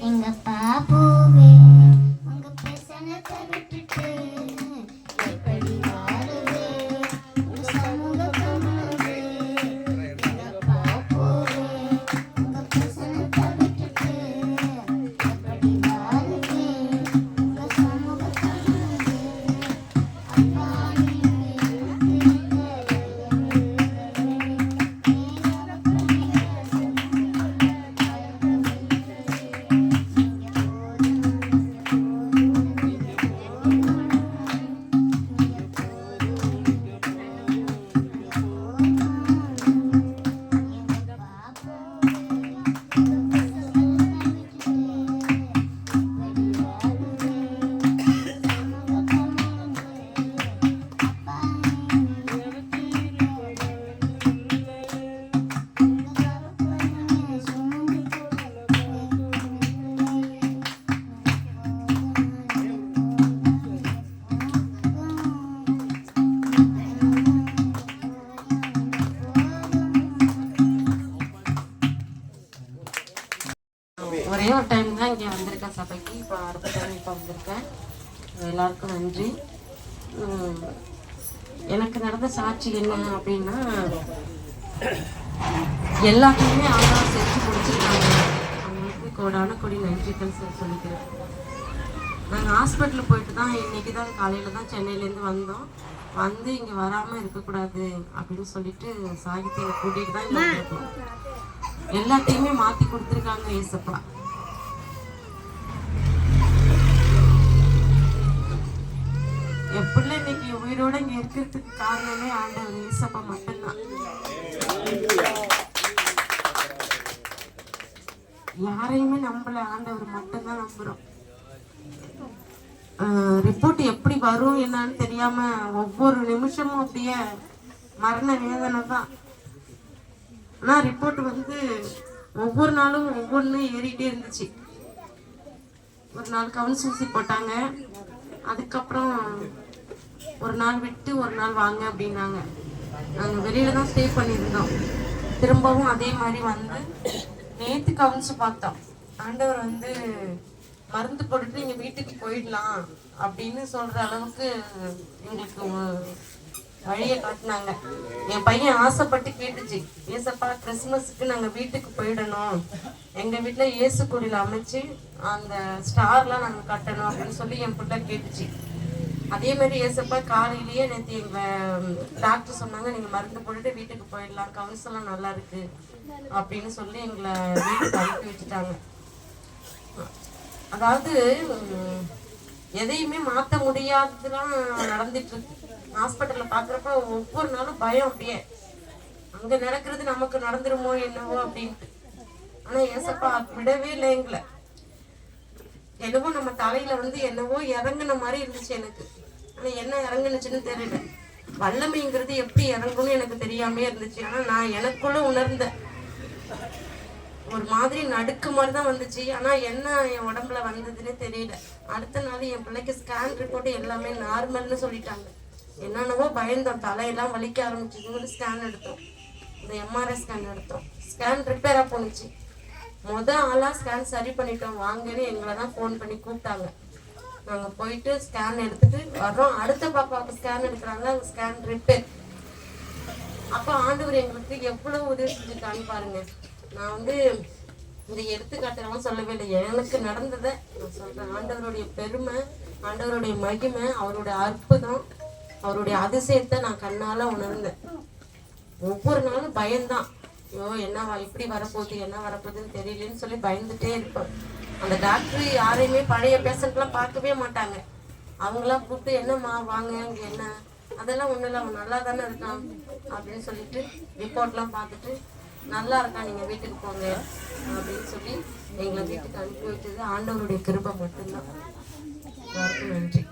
எங்க பாப்புவே உங்க பிரசனத்தை விட்டுட்டு எப்படி வாழுவே உங்க சமூகத்தை முழுவே. எங்க பாப்புவே உங்க பிரசனத்தை விட்டுட்டு எப்படி வாழுவே உங்க சமூகத்தை முழுவே. அப்பா ஒரே ஒரு டைம் தான் இங்கே வந்திருக்கேன் சபைக்கு. இப்போ அடுத்த டைம் இப்போ வந்திருக்கேன். எல்லாருக்கும் நன்றி. எனக்கு நடந்த சாட்சி என்ன அப்படின்னா, எல்லாத்தையுமே ஆனா செஞ்சு முடிச்சிருக்காங்க. அவங்களுக்கு கோடான கொடி நன்றிகள் சொல்லிக்கிறேன். நாங்கள் ஹாஸ்பிட்டலுக்கு போயிட்டு தான் இன்னைக்கு தான் காலையில் தான் சென்னையிலேருந்து வந்தோம். வந்து இங்கே வராமல் இருக்கக்கூடாது அப்படின்னு சொல்லிட்டு சாகித்யை கூட்டிகிட்டு தான் இங்கே வந்திருக்கோம். எல்லாத்தையுமே மாற்றி கொடுத்துருக்காங்க ஏசப்பா. எப்படி இன்னைக்கு உயிரோட இங்க இருக்கிறதுக்கு காரணமே ஆண்டவர் ஏசப்பா மட்டும்தான். யாரையுமே நம்பல, ஆண்டவர் மட்டும்தான் நம்புறோம். ரிப்போர்ட் எப்படி வரும் என்னன்னு தெரியாம ஒவ்வொரு நிமிஷமும் அப்படியே மரண வேதனை தான். ஆனா ரிப்போர்ட் வந்து ஒவ்வொரு நாளும் ஒவ்வொன்று ஏறிட்டே இருந்துச்சு. ஒரு நாள் கவுன்ஸ் ஊசி போட்டாங்க. அதுக்கப்புறம் ஒரு நாள் விட்டு ஒரு நாள் வாங்க அப்படின்னாங்க. நாங்கள் வெளியில தான் ஸ்டே பண்ணியிருந்தோம். திரும்பவும் அதே மாதிரி வந்து நேற்று கவுன்ஸ் பார்த்தோம். ஆண்டவர் வந்து மருந்து போட்டுட்டு நீங்கள் வீட்டுக்கு போயிடலாம் அப்படின்னு சொல்கிற அளவுக்கு எங்களுக்கு வழியை காட்டினாங்க. என் பையன் ஆசைப்பட்டு கேட்டுச்சு, ஏசப்பா கிறிஸ்மஸுக்கு நாங்கள் வீட்டுக்கு போயிடணும், எங்கள் வீட்டில் இயேசு குடியில் அமைச்சு அந்த ஸ்டார்லாம் நாங்கள் கட்டணும் அப்படின்னு சொல்லி என் பிள்ளை கேட்டுச்சு. அதே மாதிரி ஏசப்பா காலையிலேயே நேற்று எங்கள் டாக்டர் சொன்னாங்க, நீங்கள் மருந்து போட்டுட்டு வீட்டுக்கு போயிடலாம், கவுன்சிலாம் நல்லா இருக்கு அப்படின்னு சொல்லி எங்களை வீட்டுக்கு அனுப்பி வச்சுட்டாங்க. அதாவது எதையுமே மாற்ற முடியாததுலாம் நடந்துட்டு இருக்கு. ஹாஸ்பிட்டலில் பார்க்குறப்ப ஒவ்வொரு நாளும் பயம், அப்படியே அங்கே நடக்கிறது நமக்கு நடந்துருமோ என்னவோ அப்படின்ட்டு. ஆனால் ஏசப்பா விடவே இல்லை எங்களை. என்னவோ நம்ம தலையில வந்து என்னவோ இறங்குன மாதிரி இருந்துச்சு எனக்கு. ஆனா என்ன இறங்குனுச்சுன்னு தெரியல. வல்லமைங்கிறது எப்படி இறங்கும்னு எனக்கு தெரியாமே இருந்துச்சு. ஆனா நான் எனக்குள்ள உணர்ந்தேன், ஒரு மாதிரி நடுக்கு மாதிரி தான் வந்துச்சு. ஆனா என்ன என் உடம்புல வந்ததுன்னு தெரியல. அடுத்த நாள் என் பிள்ளைக்கு ஸ்கேன் ரிப்போர்ட் எல்லாமே நார்மல்னு சொல்லிட்டாங்க. என்னென்னவோ பயந்தோம், தலையெல்லாம் வலிக்க ஆரம்பிச்சுன்னு ஸ்கேன் எடுத்தோம். இந்த எம்ஆர்ஐ ஸ்கேன் எடுத்தோம். ஸ்கேன் ரிப்பேரா போணுச்சு. ஆளா ஸ்கேன் சரி பண்ணிட்டோம் வாங்கன்னு எங்களை தான் ஃபோன் பண்ணி கூப்பிட்டாங்க. நாங்கள் போயிட்டு ஸ்கேன் எடுத்துட்டு வர்றோம். அடுத்த பாப்பாவுக்கு ஸ்கேன் எடுக்கிறாங்க, அங்கே ஸ்கேன் ரிப்பேர். அப்போ ஆண்டவர் எங்களுக்கு எவ்வளவு உதவி செஞ்சுட்டான்னு பாருங்க. நான் வந்து இந்த எடுத்துக்காட்டெல்லாம் சொல்லவே இல்லை, எனக்கு நடந்ததை நான் சொல்றேன். ஆண்டவருடைய பெருமை, ஆண்டவருடைய மகிமை, அவருடைய அற்புதம், அவருடைய அதிசயத்தை நான் கண்ணால உணர்ந்தேன். ஒவ்வொரு நாளும் பயம்தான். ஐயோ என்னவா இப்படி வரப்போகுது, என்ன வரப்போகுதுன்னு தெரியலன்னு சொல்லி பயந்துட்டே இருப்பேன். அந்த டாக்டர் யாரையுமே பழைய பேஷண்ட்லாம் பார்க்கவே மாட்டாங்க. அவங்களாம் கூப்பிட்டு என்னம்மா வாங்க இங்கே என்ன, அதெல்லாம் ஒன்றும் இல்லை, அவன் நல்லா தானே இருக்கான் அப்படின்னு சொல்லிட்டு ரிப்போர்ட்லாம் பார்த்துட்டு நல்லா இருக்கான், நீங்கள் வீட்டுக்கு போங்க அப்படின்னு சொல்லி எங்களை வீட்டுக்கு அனுப்பி வச்சது ஆண்டவருடைய கிருபை மட்டும்தான். எல்லாருக்கும் நன்றி.